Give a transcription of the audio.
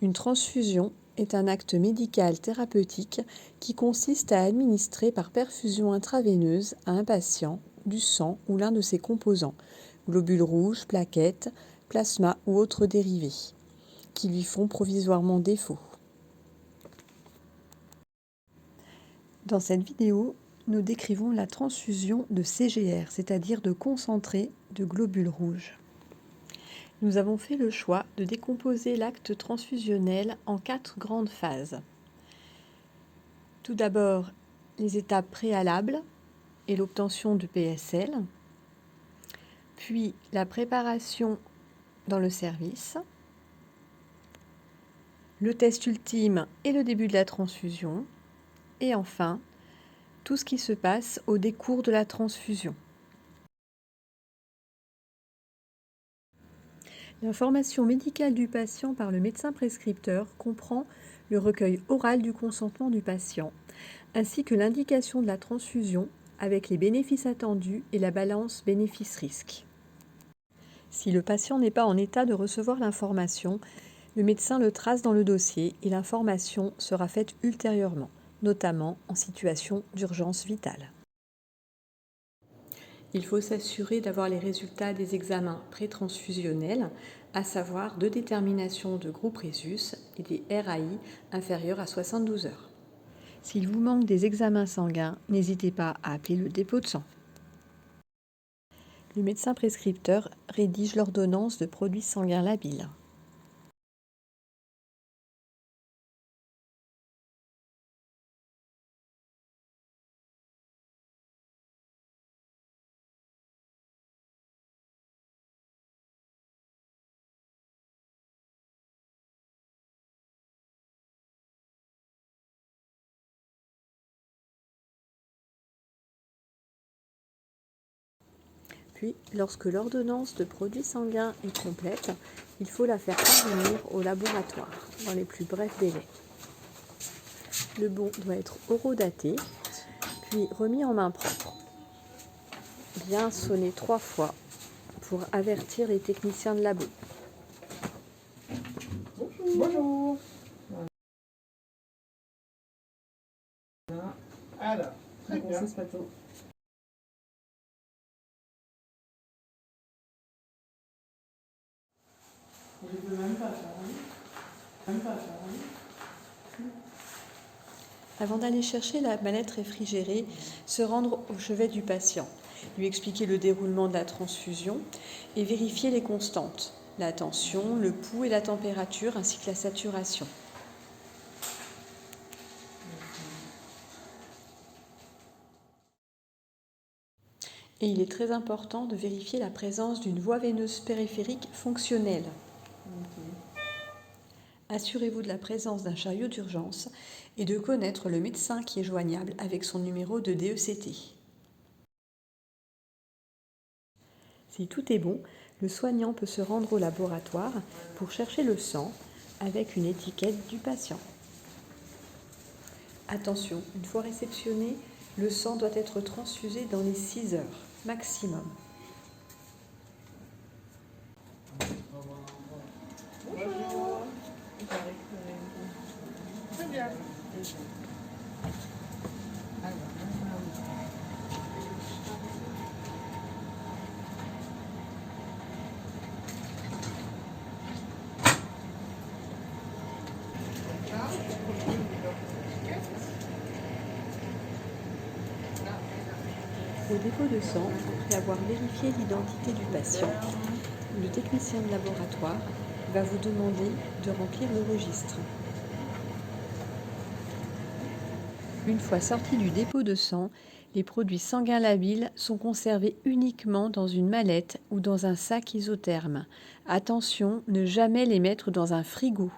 Une transfusion est un acte médical thérapeutique qui consiste à administrer par perfusion intraveineuse à un patient du sang ou l'un de ses composants, globules rouges, plaquettes, plasma ou autres dérivés, qui lui font provisoirement défaut. Dans cette vidéo, nous décrivons la transfusion de CGR, c'est-à-dire de concentré de globules rouges. Nous avons fait le choix de décomposer l'acte transfusionnel en 4 grandes phases. Tout d'abord, les étapes préalables et l'obtention du PSL, puis la préparation dans le service, le test ultime et le début de la transfusion, et enfin, tout ce qui se passe au décours de la transfusion. L'information médicale du patient par le médecin prescripteur comprend le recueil oral du consentement du patient, ainsi que l'indication de la transfusion avec les bénéfices attendus et la balance bénéfice-risque. Si le patient n'est pas en état de recevoir l'information, le médecin le trace dans le dossier et l'information sera faite ultérieurement, notamment en situation d'urgence vitale. Il faut s'assurer d'avoir les résultats des examens pré-transfusionnels, à savoir de détermination de groupe Rhésus et des RAI inférieurs à 72 heures. S'il vous manque des examens sanguins, n'hésitez pas à appeler le dépôt de sang. Le médecin prescripteur rédige l'ordonnance de produits sanguins labiles. Puis, lorsque l'ordonnance de produits sanguins est complète, il faut la faire parvenir au laboratoire dans les plus brefs délais. Le bon doit être horodaté, puis remis en main propre. Bien sonner 3 fois pour avertir les techniciens de labo. Bonjour. Alors, très bien. Ce plateau. Je peux même pas faire. Avant d'aller chercher la mallette réfrigérée, se rendre au chevet du patient, lui expliquer le déroulement de la transfusion et vérifier les constantes, la tension, le pouls et la température ainsi que la saturation. Et il est très important de vérifier la présence d'une voie veineuse périphérique fonctionnelle. Assurez-vous de la présence d'un chariot d'urgence et de connaître le médecin qui est joignable avec son numéro de DECT. Si tout est bon, le soignant peut se rendre au laboratoire pour chercher le sang avec une étiquette du patient. Attention, une fois réceptionné, le sang doit être transfusé dans les 6 heures maximum. Bonjour. Très bien. Au dépôt de sang, après avoir vérifié l'identité du patient, le technicien de laboratoire va vous demander de remplir le registre. Une fois sortis du dépôt de sang, les produits sanguins labiles sont conservés uniquement dans une mallette ou dans un sac isotherme. Attention, ne jamais les mettre dans un frigo.